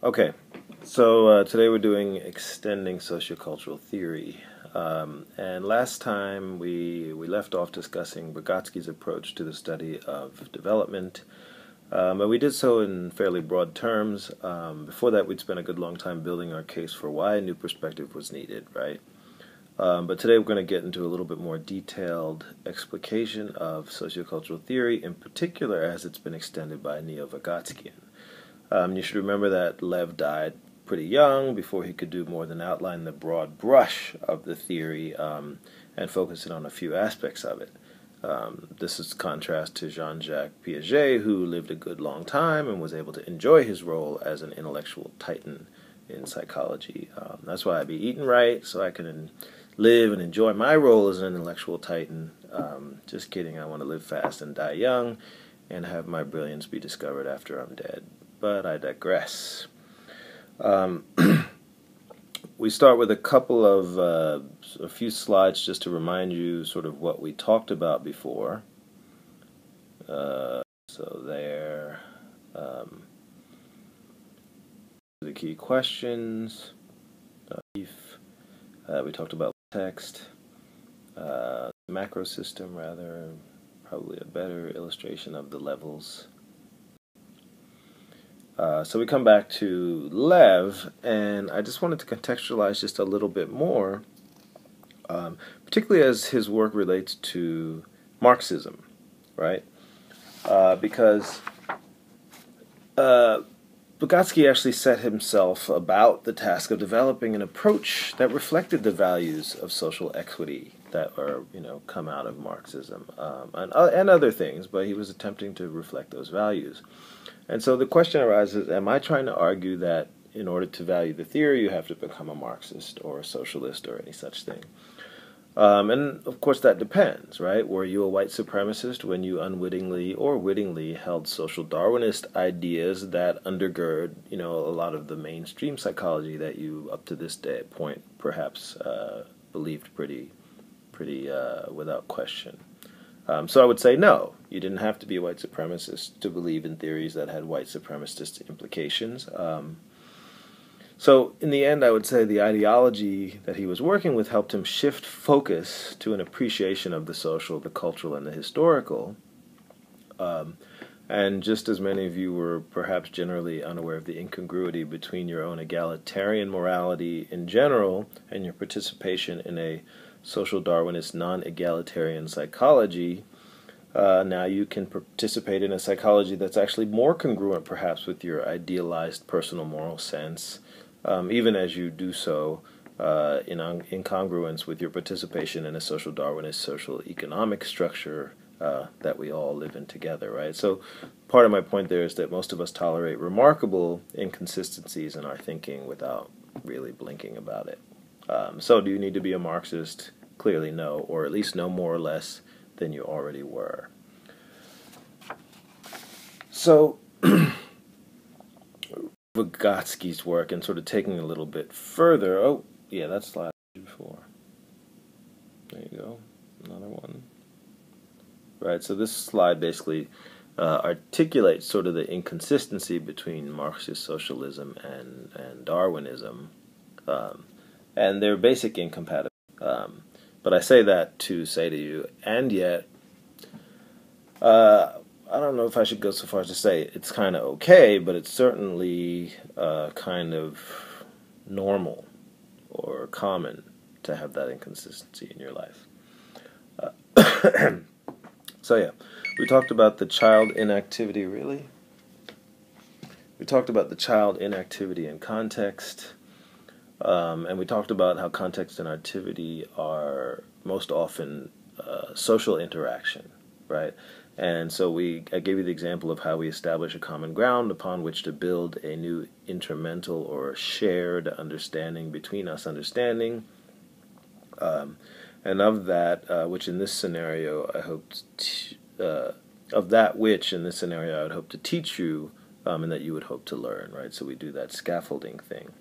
Okay, so today we're doing extending sociocultural theory. And last time we left off discussing Vygotsky's approach to the study of development. But we did so in fairly broad terms. Before that, we'd spent a good long time building our case for why a new perspective was needed, right? But today we're going to get into a little bit more detailed explication of sociocultural theory, in particular as it's been extended by Neo-Vygotskian. You should remember that Lev died pretty young before he could do more than outline the broad brush of the theory and focus in on a few aspects of it. This is contrast to Jean-Jacques Piaget, who lived a good long time and was able to enjoy his role as an intellectual titan in psychology. That's why I be eating right, so I can live and enjoy my role as an intellectual titan. Just kidding, I want to live fast and die young and have my brilliance be discovered after I'm dead. But I digress. We start with a few slides just to remind you sort of what we talked about before. So there, the key questions. We talked about text, macro system rather, probably a better illustration of the levels. So we come back to Lev, and I just wanted to contextualize just a little bit more, particularly as his work relates to Marxism, right? Because Vygotsky actually set himself about the task of developing an approach that reflected the values of social equity that are, come out of Marxism and other things, but he was attempting to reflect those values. And so the question arises, am I trying to argue that in order to value the theory, you have to become a Marxist or a socialist or any such thing? And of course that depends, right? Were you a white supremacist when you unwittingly or wittingly held social Darwinist ideas that undergird, a lot of the mainstream psychology that you up to this point perhaps believed pretty without question? So I would say no, you didn't have to be a white supremacist to believe in theories that had white supremacist implications. So in the end, I would say the ideology that he was working with helped him shift focus to an appreciation of the social, the cultural, and the historical. And just as many of you were perhaps generally unaware of the incongruity between your own egalitarian morality in general and your participation in a social Darwinist non-egalitarian psychology, now you can participate in a psychology that's actually more congruent perhaps with your idealized personal moral sense, even as you do so in incongruence with your participation in a social Darwinist social economic structure that we all live in together, right? So part of my point there is that most of us tolerate remarkable inconsistencies in our thinking without really blinking about it. So do you need to be a Marxist? Clearly no, or at least no more or less than you already were. So Vygotsky's work, and sort of taking it a little bit further, oh yeah, that slide before. There you go, another one. Right, so this slide basically articulates sort of the inconsistency between Marxist socialism and Darwinism, and their basic incompatibility. But I say that to say to you, and yet, I don't know if I should go so far as to say it's kind of okay, but it's certainly kind of normal or common to have that inconsistency in your life. So yeah, we talked about the child inactivity, really? We talked about the child inactivity in context. And we talked about how context and activity are most often social interaction, right? And so I gave you the example of how we establish a common ground upon which to build a new intermental or shared understanding between us understanding. And of that, which in this scenario I hope I would hope to teach you, and that you would hope to learn, right? So we do that scaffolding thing.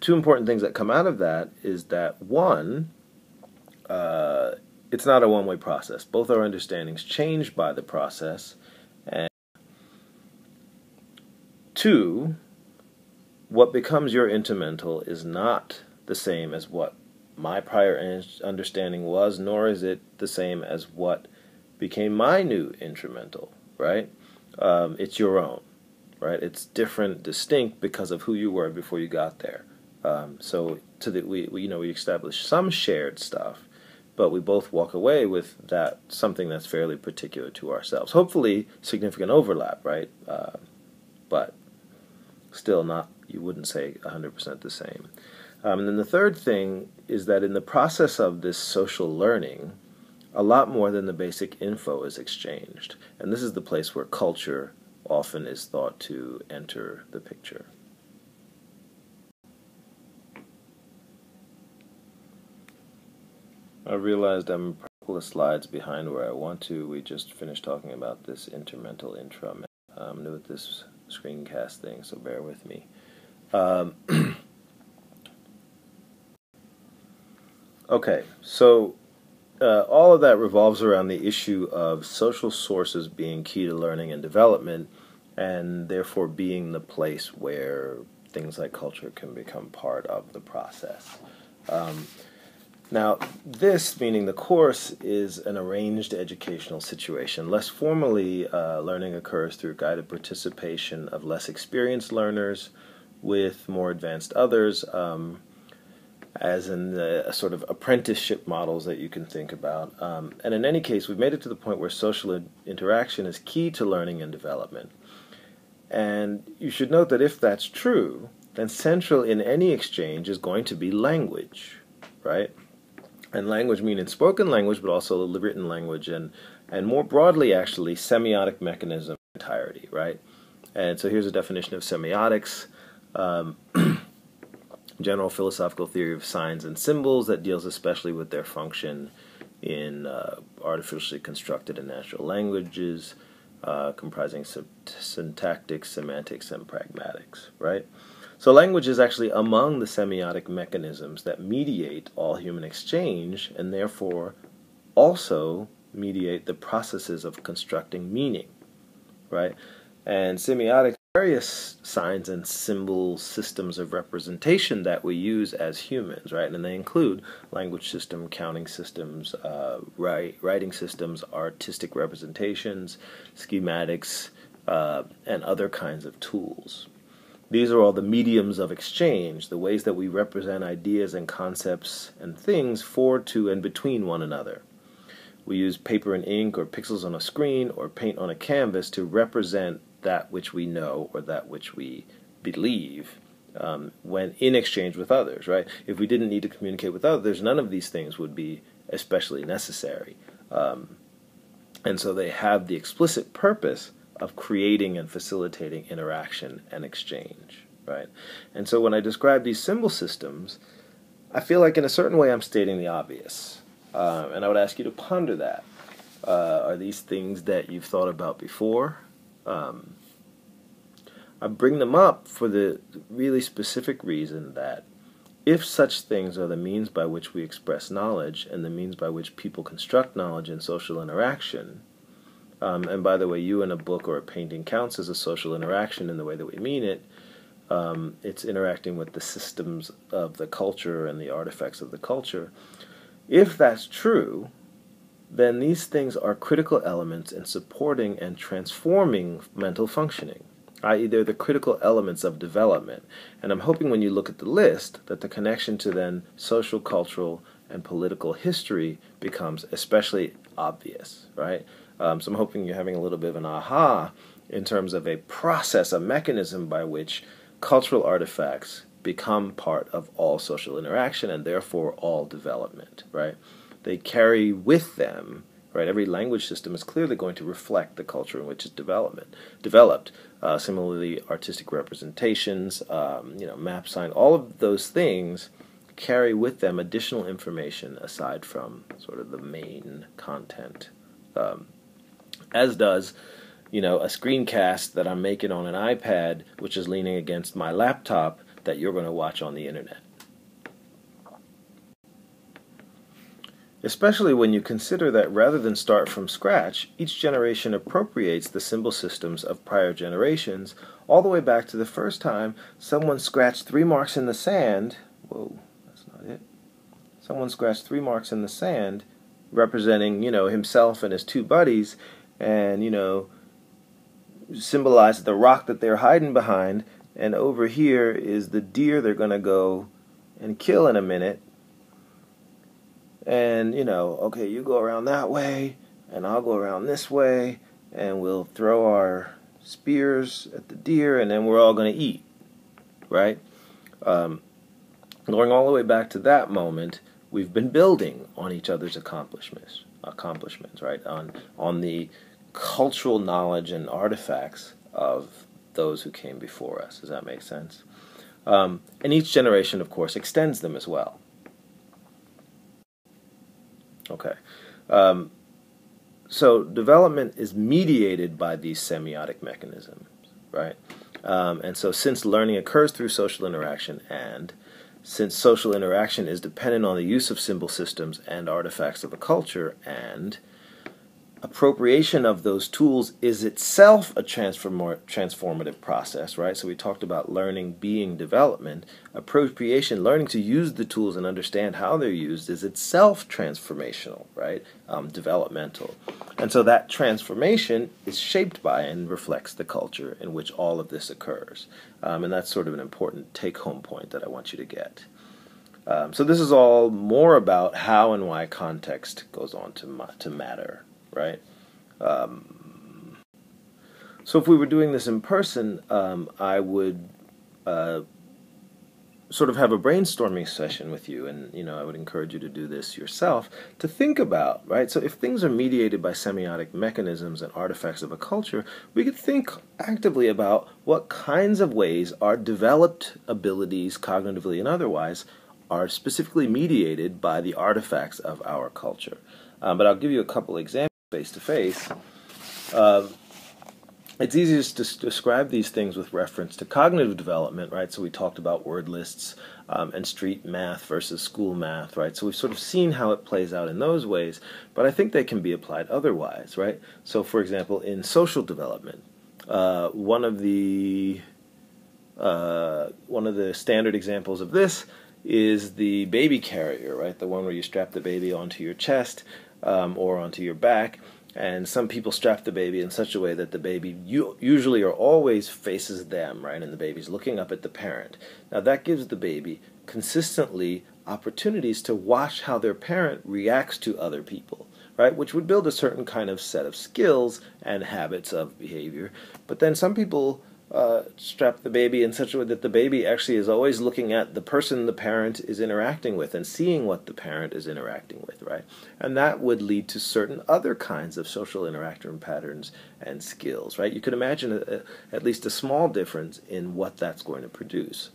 Two important things that come out of that is that, one, it's not a one-way process. Both our understandings change by the process. And two, what becomes your intermental is not the same as what my prior understanding was, nor is it the same as what became my new instrumental, right? It's your own, right? It's different, distinct because of who you were before you got there. So we establish some shared stuff, but we both walk away with that something that's fairly particular to ourselves. Hopefully, significant overlap, right? But still not. You wouldn't say 100% the same. And then the third thing is that in the process of this social learning, a lot more than the basic info is exchanged. And this is the place where culture often is thought to enter the picture. I realized I'm a couple of slides behind where I want to. We just finished talking about this intermental intra. I'm new at this screencast thing, so bear with me. Okay, so all of that revolves around the issue of social sources being key to learning and development, and therefore being the place where things like culture can become part of the process. Now, this, meaning the course, is an arranged educational situation. Less formally, learning occurs through guided participation of less experienced learners with more advanced others, as in the sort of apprenticeship models that you can think about. And in any case, we've made it to the point where social interaction is key to learning and development. And you should note that if that's true, then central in any exchange is going to be language, right? And language meaning spoken language, but also written language, and more broadly, actually, semiotic mechanism entirety, right? And so here's a definition of semiotics. General philosophical theory of signs and symbols that deals especially with their function in artificially constructed and natural languages, comprising syntactics, semantics, and pragmatics, right? So language is actually among the semiotic mechanisms that mediate all human exchange and therefore also mediate the processes of constructing meaning, right? And semiotics are various signs and symbol systems of representation that we use as humans, right? And they include language system, counting systems, writing systems, artistic representations, schematics, and other kinds of tools. These are all the mediums of exchange, the ways that we represent ideas and concepts and things for, to, and between one another. We use paper and ink or pixels on a screen or paint on a canvas to represent that which we know or that which we believe when in exchange with others, right? If we didn't need to communicate with others, none of these things would be especially necessary. And so they have the explicit purpose of creating and facilitating interaction and exchange, right? And so when I describe these symbol systems, I feel like in a certain way I'm stating the obvious. And I would ask you to ponder that. Are these things that you've thought about before? I bring them up for the really specific reason that if such things are the means by which we express knowledge and the means by which people construct knowledge in social interaction, and by the way, you in a book or a painting counts as a social interaction in the way that we mean it. It's interacting with the systems of the culture and the artifacts of the culture. If that's true, then these things are critical elements in supporting and transforming mental functioning, i.e. they're the critical elements of development. And I'm hoping when you look at the list that the connection to then social, cultural, and political history becomes especially obvious, right? So I'm hoping you're having a little bit of an aha in terms of a process, a mechanism by which cultural artifacts become part of all social interaction and therefore all development, right? They carry with them, right? Every language system is clearly going to reflect the culture in which it's developed. Similarly, artistic representations, map sign, all of those things carry with them additional information aside from sort of the main content. As does, a screencast that I'm making on an iPad, which is leaning against my laptop that you're going to watch on the internet. Especially when you consider that rather than start from scratch, each generation appropriates the symbol systems of prior generations, all the way back to the first time someone scratched 3 marks in the sand. Whoa, that's not it. Someone scratched 3 marks in the sand representing, himself and his 2 buddies, and, symbolized the rock that they're hiding behind, and over here is the deer they're going to go and kill in a minute. And, okay, you go around that way, and I'll go around this way, and we'll throw our spears at the deer, and then we're all going to eat, right? Going all the way back to that moment, we've been building on each other's accomplishments, right? On the cultural knowledge and artifacts of those who came before us. Does that make sense? And each generation, of course, extends them as well. Okay. So development is mediated by these semiotic mechanisms, right? And so since learning occurs through social interaction, and since social interaction is dependent on the use of symbol systems and artifacts of a culture, and appropriation of those tools is itself a transformative process, right? So we talked about learning being development. Appropriation, learning to use the tools and understand how they're used, is itself transformational, right? Developmental. And so that transformation is shaped by and reflects the culture in which all of this occurs. And that's sort of an important take-home point that I want you to get. So this is all more about how and why context goes on to matter, right? So if we were doing this in person, I would sort of have a brainstorming session with you, and I would encourage you to do this yourself, to think about, right? So if things are mediated by semiotic mechanisms and artifacts of a culture, we could think actively about what kinds of ways our developed abilities, cognitively and otherwise, are specifically mediated by the artifacts of our culture. But I'll give you a couple examples face-to-face. It's easiest to describe these things with reference to cognitive development, right? So we talked about word lists and street math versus school math, right? So we've sort of seen how it plays out in those ways, but I think they can be applied otherwise, right? So for example, in social development, one of the standard examples of this is the baby carrier, right? The one where you strap the baby onto your chest or onto your back. And some people strap the baby in such a way that the baby usually or always faces them, right? And the baby's looking up at the parent. Now that gives the baby consistently opportunities to watch how their parent reacts to other people, right? Which would build a certain kind of set of skills and habits of behavior. But then some people strap the baby in such a way that the baby actually is always looking at the person the parent is interacting with and seeing what the parent is interacting with, right? And that would lead to certain other kinds of social interaction patterns and skills, right? You could imagine at least a small difference in what that's going to produce.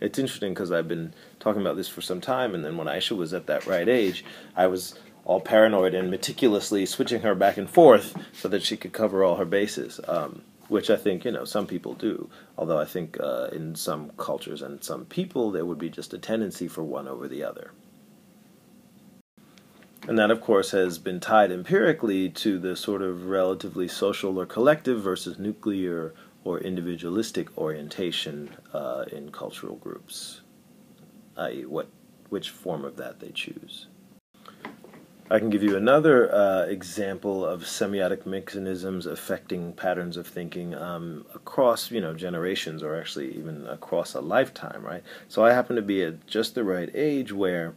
It's interesting because I've been talking about this for some time, and then when Aisha was at that right age, I was all paranoid and meticulously switching her back and forth so that she could cover all her bases. Which I think, some people do, although I think in some cultures and some people there would be just a tendency for one over the other. And that, of course, has been tied empirically to the sort of relatively social or collective versus nuclear or individualistic orientation in cultural groups, i.e. which form of that they choose. I can give you another example of semiotic mechanisms affecting patterns of thinking across, generations, or actually even across a lifetime, right? So I happen to be at just the right age where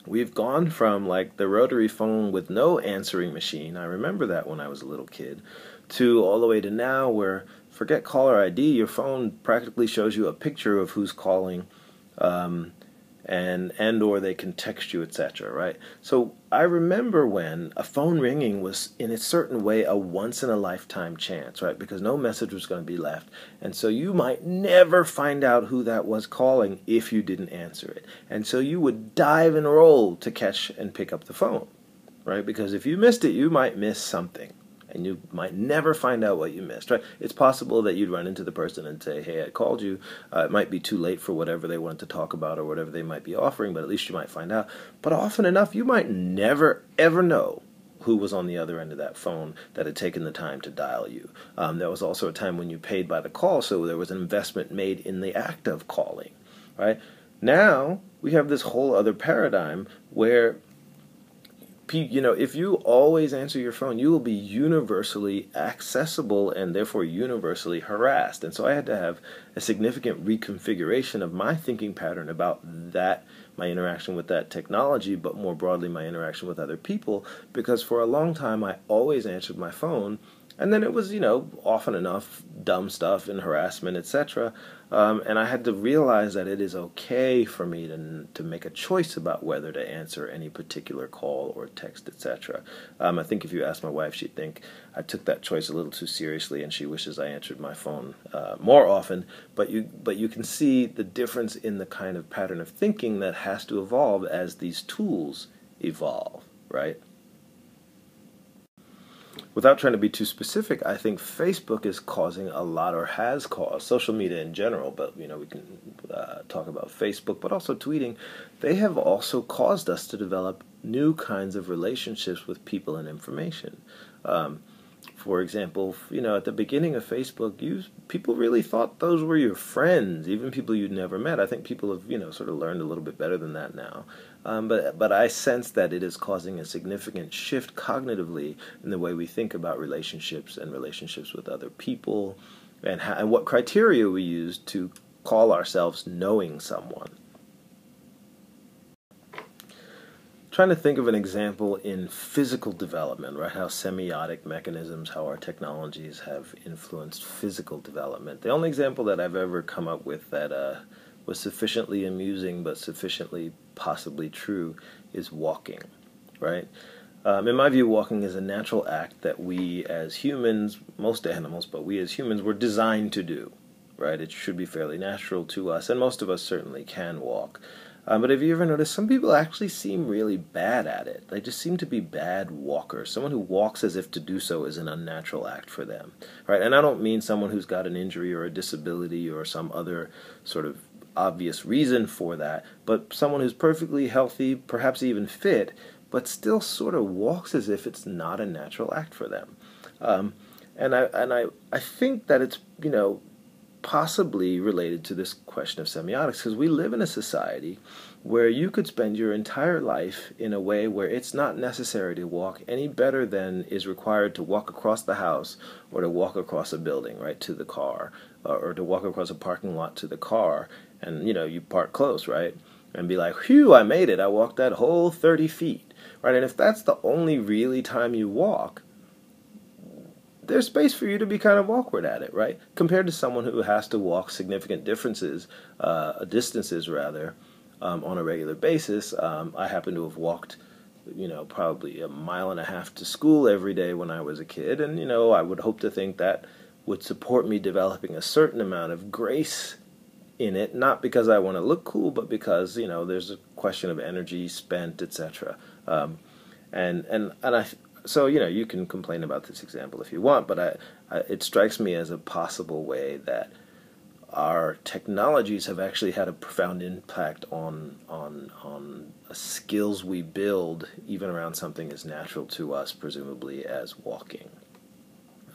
we've gone from like the rotary phone with no answering machine, I remember that when I was a little kid, to all the way to now where, forget caller ID, your phone practically shows you a picture of who's calling, and or they can text you, etc., right? So I remember when a phone ringing was in a certain way a once-in-a-lifetime chance, right? Because no message was going to be left. And so you might never find out who that was calling if you didn't answer it. And so you would dive and roll to catch and pick up the phone, right? Because if you missed it, you might miss something. And you might never find out what you missed, right? It's possible that you'd run into the person and say, hey, I called you. It might be too late for whatever they wanted to talk about or whatever they might be offering, but at least you might find out. But often enough, you might never, ever know who was on the other end of that phone that had taken the time to dial you. There was also a time when you paid by the call, so there was an investment made in the act of calling, right? Now we have this whole other paradigm where, if you always answer your phone, you will be universally accessible and therefore universally harassed. And so I had to have a significant reconfiguration of my thinking pattern about that, my interaction with that technology, but more broadly my interaction with other people, because for a long time I always answered my phone, and then it was, often enough dumb stuff and harassment, etc. And I had to realize that it is okay for me to make a choice about whether to answer any particular call or text, etc. I think if you ask my wife, she'd think I took that choice a little too seriously, and she wishes I answered my phone more often. But you can see the difference in the kind of pattern of thinking that has to evolve as these tools evolve, right? Without trying to be too specific, I think Facebook is causing a lot, or has caused, social media in general, but we can talk about Facebook, but also tweeting. They have also caused us to develop new kinds of relationships with people and information. For example, at the beginning of Facebook, people really thought those were your friends, even people you'd never met. I think people have, sort of learned a little bit better than that now. But I sense that it is causing a significant shift cognitively in the way we think about relationships and relationships with other people, and what criteria we use to call ourselves knowing someone. Trying to think of an example in physical development, right? How semiotic mechanisms, how our technologies have influenced physical development. The only example that I've ever come up with that was sufficiently amusing but sufficiently possibly true is walking, right? In my view, walking is a natural act that we as humans, most animals, but we as humans were designed to do, right? It should be fairly natural to us, and most of us certainly can walk. But have you ever noticed some people actually seem really bad at it? They just seem to be bad walkers. Someone who walks as if to do so is an unnatural act for them, right? And I don't mean someone who's got an injury or a disability or some other sort of obvious reason for that, but someone who's perfectly healthy, perhaps even fit, but still sort of walks as if it's not a natural act for them. And I think that it's, possibly related to this question of semiotics, because we live in a society where you could spend your entire life in a way where it's not necessary to walk any better than is required to walk across the house or to walk across a building, right, to the car, or to walk across a parking lot to the car, and, you park close, right, and be like, phew, I made it, I walked that whole 30 feet, right, and if that's the only really time you walk, there's space for you to be kind of awkward at it, right? Compared to someone who has to walk significant distances on a regular basis. I happen to have walked, probably 1.5 miles to school every day when I was a kid, and, I would hope to think that would support me developing a certain amount of grace in it, not because I want to look cool, but because, there's a question of energy spent, etc. So, you can complain about this example if you want, but it strikes me as a possible way that our technologies have actually had a profound impact on skills we build, even around something as natural to us, presumably, as walking.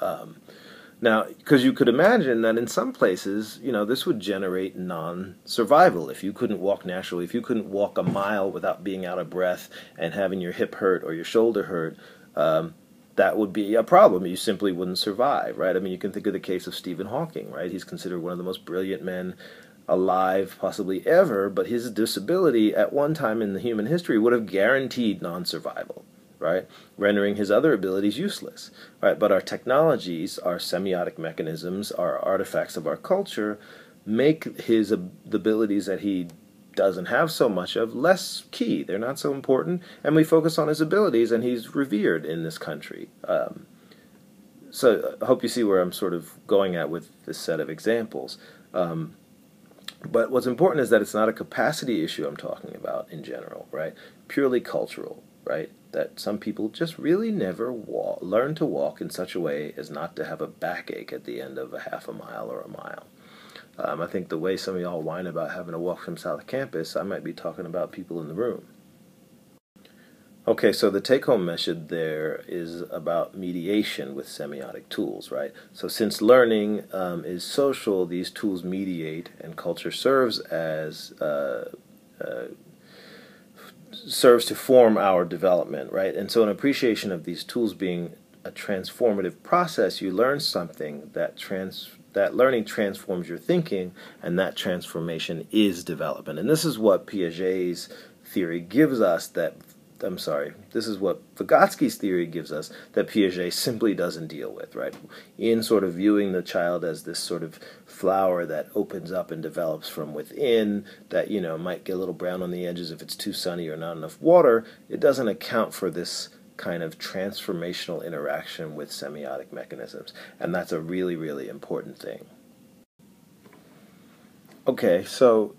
Now, because you could imagine that in some places, this would generate non-survival. If you couldn't walk naturally, if you couldn't walk a mile without being out of breath and having your hip hurt or your shoulder hurt, that would be a problem. You simply wouldn't survive, right? I mean, you can think of the case of Stephen Hawking, right? He's considered one of the most brilliant men alive, possibly ever, but his disability at one time in the human history would have guaranteed non-survival, right? Rendering his other abilities useless, right? But our technologies, our semiotic mechanisms, our artifacts of our culture make the abilities that he doesn't have so much of less key. They're not so important, and we focus on his abilities, and he's revered in this country. So I hope you see where I'm sort of going at with this set of examples. But what's important is that it's not a capacity issue I'm talking about in general, right? Purely cultural, right? That some people just really never learn to walk in such a way as not to have a backache at the end of a half a mile or a mile. I think the way some of y'all whine about having to walk from South Campus, I might be talking about people in the room. Okay, so the take-home message there is about mediation with semiotic tools, right? So since learning is social, these tools mediate, and culture serves to form our development, right? And so an appreciation of these tools being a transformative process, you learn something that learning transforms your thinking, and that transformation is development. And this is what Piaget's theory gives us this is what Vygotsky's theory gives us that Piaget simply doesn't deal with, right? In sort of viewing the child as this sort of flower that opens up and develops from within, that, might get a little brown on the edges if it's too sunny or not enough water, it doesn't account for this kind of transformational interaction with semiotic mechanisms. And that's a really, really important thing. Okay, so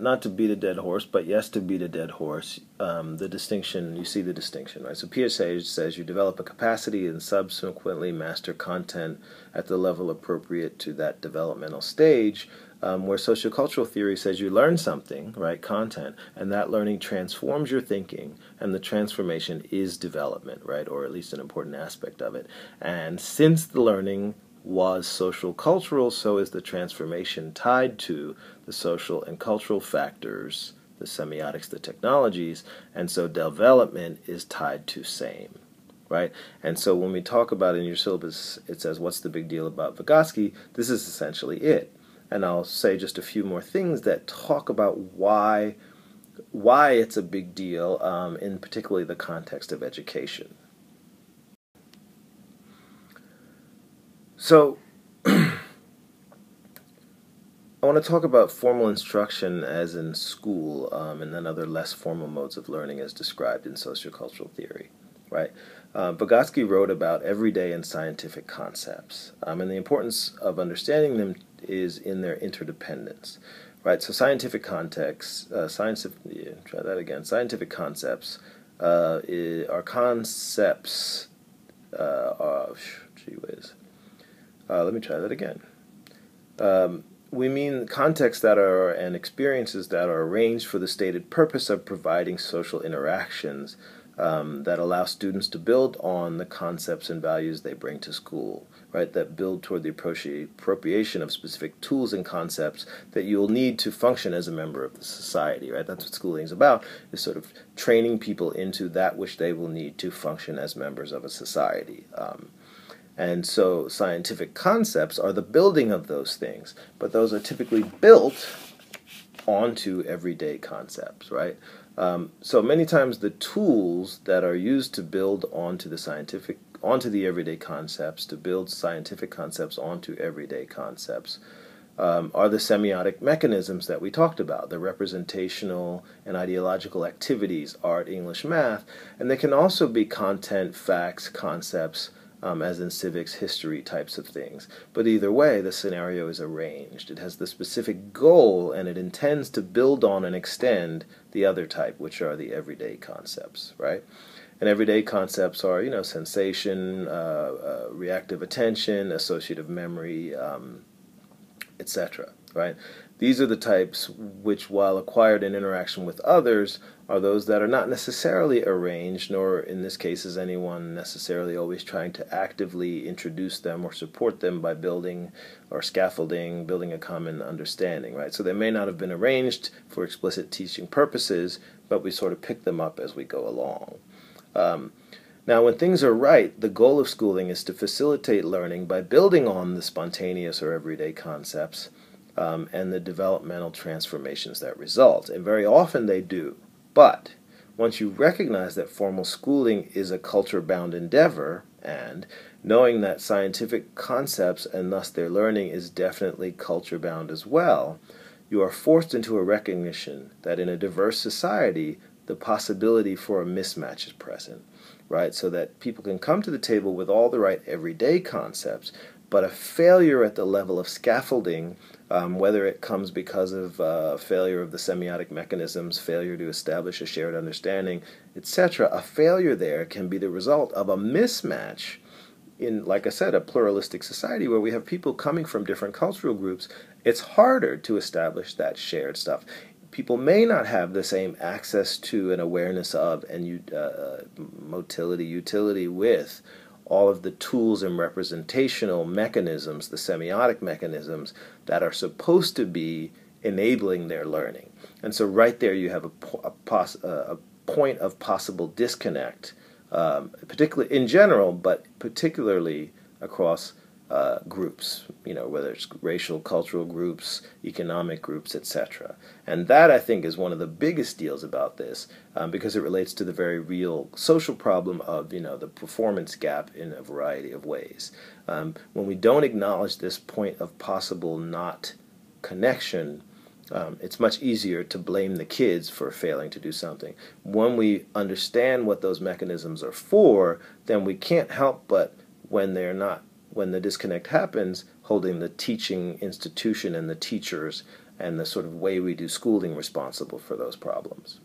not to beat a dead horse, but yes, to beat a dead horse, the distinction, you see the distinction, right? So Piaget says you develop a capacity and subsequently master content at the level appropriate to that developmental stage, where sociocultural theory says you learn something, right, content, and that learning transforms your thinking, and the transformation is development, right, or at least an important aspect of it. And since the learning was social cultural, so is the transformation tied to the social and cultural factors, the semiotics, the technologies, and so development is tied to same, right? And so when we talk about in your syllabus, it says, what's the big deal about Vygotsky? This is essentially it. And I'll say just a few more things that talk about why it's a big deal, in particularly the context of education. So, I want to talk about formal instruction as in school, and then other less formal modes of learning as described in sociocultural theory, right? Vygotsky wrote about everyday and scientific concepts, and the importance of understanding them is in their interdependence, right? So scientific concepts are concepts are concepts, let me try that again. We mean contexts that are and experiences that are arranged for the stated purpose of providing social interactions that allow students to build on the concepts and values they bring to school, right? That build toward the appropriation of specific tools and concepts that you'll need to function as a member of the society, right? That's what schooling is about, is sort of training people into that which they will need to function as members of a society. And so scientific concepts are the building of those things, but those are typically built onto everyday concepts, right? So many times the tools that are used to build onto the everyday concepts, to build scientific concepts onto everyday concepts, are the semiotic mechanisms that we talked about, the representational and ideological activities, art, English, math, and they can also be content, facts, concepts, as in civics, history types of things. But either way, the scenario is arranged. It has the specific goal, and it intends to build on and extend the other type, which are the everyday concepts, right? And everyday concepts are, sensation, reactive attention, associative memory, etc., right? These are the types which, while acquired in interaction with others, are those that are not necessarily arranged, nor in this case is anyone necessarily always trying to actively introduce them or support them by building or scaffolding, building a common understanding, right? So they may not have been arranged for explicit teaching purposes, but we sort of pick them up as we go along. Now, when things are right, the goal of schooling is to facilitate learning by building on the spontaneous or everyday concepts and the developmental transformations that result. And very often they do. But once you recognize that formal schooling is a culture-bound endeavor, and knowing that scientific concepts and thus their learning is definitely culture-bound as well, you are forced into a recognition that in a diverse society, the possibility for a mismatch is present, right? So that people can come to the table with all the right everyday concepts, but a failure at the level of scaffolding, whether it comes because of failure of the semiotic mechanisms, failure to establish a shared understanding, etc., a failure there can be the result of a mismatch in, like I said, a pluralistic society where we have people coming from different cultural groups. It's harder to establish that shared stuff. people may not have the same access to and awareness of and motility, utility with all of the tools and representational mechanisms, the semiotic mechanisms that are supposed to be enabling their learning. And so right there you have a point of possible disconnect, particularly in general, but particularly across groups, whether it's racial, cultural groups, economic groups, etc. And that, I think, is one of the biggest deals about this, because it relates to the very real social problem of, the performance gap in a variety of ways. When we don't acknowledge this point of possible not connection, it's much easier to blame the kids for failing to do something. When we understand what those mechanisms are for, then we can't help but, when the disconnect happens, holding the teaching institution and the teachers and the sort of way we do schooling responsible for those problems.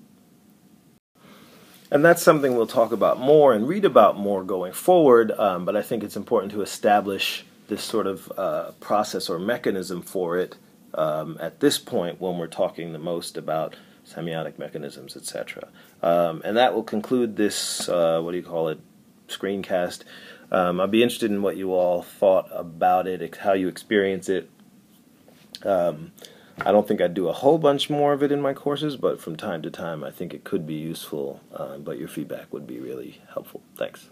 And that's something we'll talk about more and read about more going forward, but I think it's important to establish this sort of process or mechanism for it at this point when we're talking the most about semiotic mechanisms, etc. And that will conclude this, screencast. I'd be interested in what you all thought about it, how you experience it. I don't think I'd do a whole bunch more of it in my courses, but from time to time I think it could be useful, but your feedback would be really helpful. Thanks.